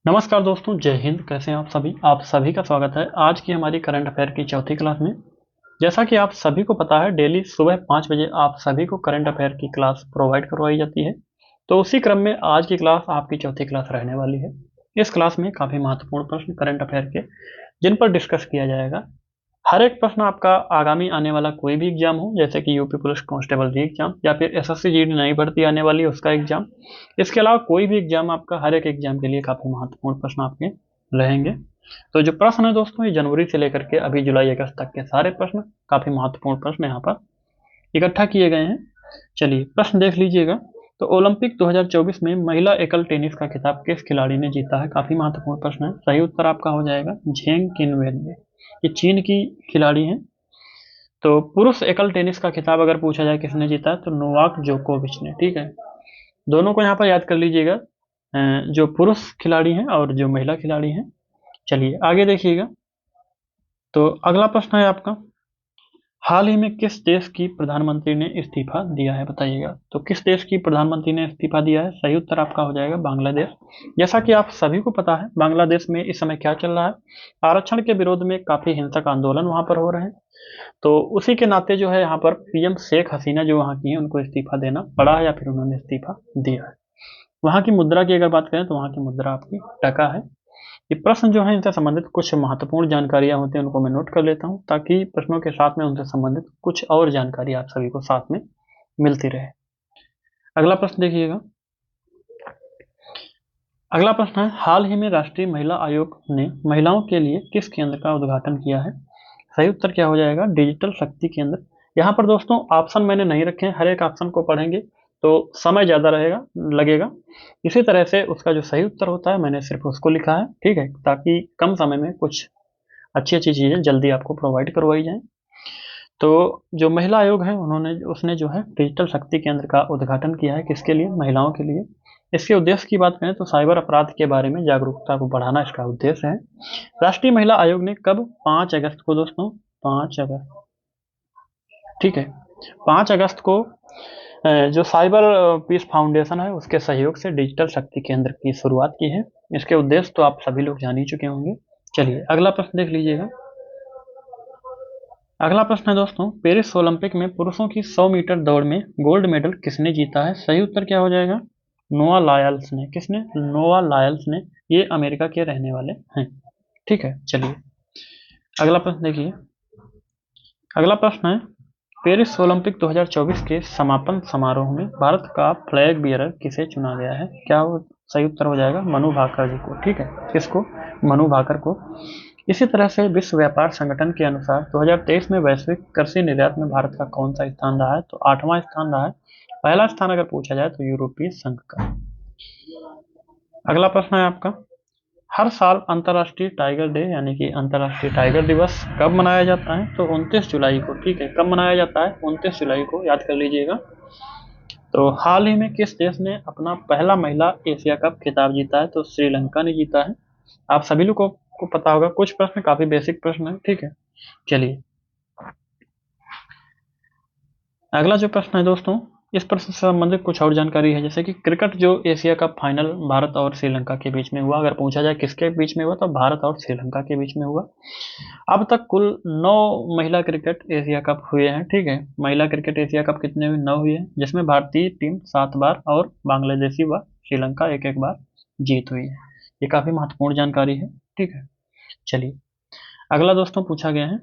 नमस्कार दोस्तों, जय हिंद। कैसे हैं आप सभी का स्वागत है आज की हमारी करंट अफेयर की चौथी क्लास में। जैसा कि आप सभी को पता है, डेली सुबह 5 बजे आप सभी को करंट अफेयर की क्लास प्रोवाइड करवाई जाती है। तो उसी क्रम में आज की क्लास आपकी चौथी क्लास रहने वाली है। इस क्लास में काफ़ी महत्वपूर्ण प्रश्न करंट अफेयर के जिन पर डिस्कस किया जाएगा। हर एक प्रश्न आपका आगामी आने वाला कोई भी एग्जाम हो, जैसे कि यूपी पुलिस कांस्टेबल री एग्जाम या फिर एसएससी जीडी नई भर्ती आने वाली है उसका एग्जाम। इसके अलावा कोई भी एग्जाम आपका, हर एक एग्जाम के लिए काफ़ी महत्वपूर्ण प्रश्न आपके रहेंगे। तो जो प्रश्न है दोस्तों, ये जनवरी से लेकर के अभी जुलाई अगस्त तक के सारे प्रश्न, काफ़ी महत्वपूर्ण प्रश्न यहाँ पर इकट्ठा किए गए हैं। चलिए प्रश्न देख लीजिएगा। तो ओलंपिक 2024 में महिला एकल टेनिस का खिताब किस खिलाड़ी ने जीता है? काफ़ी महत्वपूर्ण प्रश्न है। सही उत्तर आपका हो जाएगा झेंग किनवेन ने। ये चीन की खिलाड़ी हैं। तो पुरुष एकल टेनिस का खिताब अगर पूछा जाए किसने जीता है, तो नोवाक जोकोविच ने। ठीक है, दोनों को यहाँ पर याद कर लीजिएगा, जो पुरुष खिलाड़ी हैं और जो महिला खिलाड़ी हैं। चलिए आगे देखिएगा। तो अगला प्रश्न है आपका, हाल ही में किस देश की प्रधानमंत्री ने इस्तीफा दिया है? बताइएगा। तो किस देश की प्रधानमंत्री ने इस्तीफा दिया है? सही उत्तर आपका हो जाएगा बांग्लादेश। जैसा कि आप सभी को पता है, बांग्लादेश में इस समय क्या चल रहा है, आरक्षण के विरोध में काफी हिंसक आंदोलन वहां पर हो रहे हैं। तो उसी के नाते जो है यहाँ पर पीएम शेख हसीना जो वहाँ की हैं, उनको इस्तीफा देना पड़ा है या फिर उन्होंने इस्तीफा दिया है। वहाँ की मुद्रा की अगर बात करें तो वहाँ की मुद्रा आपकी टका है। ये प्रश्न जो है, इनसे संबंधित कुछ महत्वपूर्ण जानकारियां होती हैं, उनको मैं नोट कर लेता हूँ ताकि प्रश्नों के साथ में उनसे संबंधित कुछ और जानकारी आप सभी को साथ में मिलती रहे। अगला प्रश्न देखिएगा। अगला प्रश्न है, हाल ही में राष्ट्रीय महिला आयोग ने महिलाओं के लिए किस केंद्र का उद्घाटन किया है? सही उत्तर क्या हो जाएगा? डिजिटल शक्ति केंद्र। यहाँ पर दोस्तों ऑप्शन मैंने नहीं रखे हैं, हर एक ऑप्शन को पढ़ेंगे तो समय ज़्यादा रहेगा लगेगा। इसी तरह से उसका जो सही उत्तर होता है मैंने सिर्फ उसको लिखा है, ठीक है, ताकि कम समय में कुछ अच्छी अच्छी चीज़ें जल्दी आपको प्रोवाइड करवाई जाएँ। तो जो महिला आयोग है, उन्होंने उसने जो है डिजिटल शक्ति केंद्र का उद्घाटन किया है। किसके लिए? महिलाओं के लिए। इसके उद्देश्य की बात करें तो साइबर अपराध के बारे में जागरूकता को बढ़ाना इसका उद्देश्य है। राष्ट्रीय महिला आयोग ने कब? 5 अगस्त को दोस्तों, 5 अगस्त। ठीक है, 5 अगस्त को जो साइबर पीस फाउंडेशन है उसके सहयोग से डिजिटल शक्ति केंद्र की शुरुआत की है। इसके उद्देश्य तो आप सभी लोग जान ही चुके होंगे। चलिए अगला प्रश्न देख लीजिएगा। अगला प्रश्न है दोस्तों, पेरिस ओलंपिक में पुरुषों की 100 मीटर दौड़ में गोल्ड मेडल किसने जीता है? सही उत्तर क्या हो जाएगा? नोआ लायल्स ने। किसने? नोआ लायल्स ने। ये अमेरिका के रहने वाले हैं। ठीक है, चलिए अगला प्रश्न देखिए। अगला प्रश्न है, पेरिस ओलंपिक 2024 के समापन समारोह में भारत का फ्लैग बियरर किसे चुना गया है? क्या वो सही उत्तर हो जाएगा? मनु भाकर जी को। ठीक है, किसको? मनु भाकर को। इसी तरह से विश्व व्यापार संगठन के अनुसार 2023 में वैश्विक कृषि निर्यात में भारत का कौन सा स्थान रहा है? तो 8वां स्थान रहा है। पहला स्थान अगर पूछा जाए तो यूरोपीय संघ का। अगला प्रश्न है आपका, हर साल अंतर्राष्ट्रीय टाइगर डे यानी कि अंतर्राष्ट्रीय टाइगर दिवस कब मनाया जाता है? तो 29 जुलाई को। ठीक है, कब मनाया जाता है? 29 जुलाई को, याद कर लीजिएगा। तो हाल ही में किस देश ने अपना पहला महिला एशिया कप खिताब जीता है? तो श्रीलंका ने जीता है। आप सभी लोगों को पता होगा, कुछ प्रश्न काफी बेसिक प्रश्न है। ठीक है, चलिए अगला जो प्रश्न है दोस्तों, इस प्रश्न से संबंधित कुछ और जानकारी है, जैसे कि क्रिकेट जो एशिया कप फाइनल भारत और श्रीलंका के बीच में हुआ, अगर पूछा जाए किसके बीच में हुआ, तो भारत और श्रीलंका के बीच में हुआ। अब तक कुल 9 महिला क्रिकेट एशिया कप हुए हैं। ठीक है, महिला क्रिकेट एशिया कप कितने हुए? 9 हुए हैं, जिसमें भारतीय टीम 7 बार और बांग्लादेशी व श्रीलंका एक एक बार जीत हुई है। ये काफी महत्वपूर्ण जानकारी है। ठीक है, चलिए अगला दोस्तों पूछा गया है,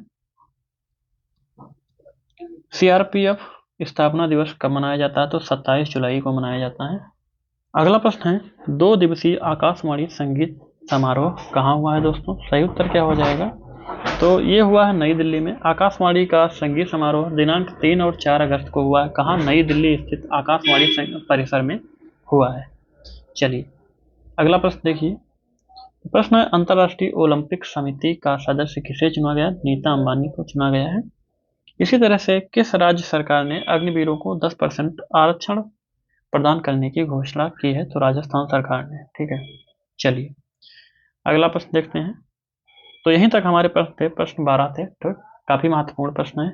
सीआरपीएफ स्थापना दिवस कब मनाया जाता है? तो 27 जुलाई को मनाया जाता है। अगला प्रश्न है, 2 दिवसीय आकाशवाणी संगीत समारोह कहाँ हुआ है दोस्तों? सही उत्तर क्या हो जाएगा? तो ये हुआ है नई दिल्ली में। आकाशवाणी का संगीत समारोह दिनांक 3 और 4 अगस्त को हुआ है। कहाँ? नई दिल्ली स्थित आकाशवाणी परिसर में हुआ है। चलिए अगला प्रश्न देखिए। प्रश्न है, अंतर्राष्ट्रीय ओलंपिक समिति का सदस्य किसे चुना गया? नीता अंबानी को चुना गया है। इसी तरह से किस राज्य सरकार ने अग्निवीरों को 10% आरक्षण प्रदान करने की घोषणा की है? तो राजस्थान सरकार ने। ठीक है, चलिए अगला प्रश्न देखते हैं। तो यहीं तक हमारे प्रश्न थे, प्रश्न 12 थे। तो काफी महत्वपूर्ण प्रश्न है।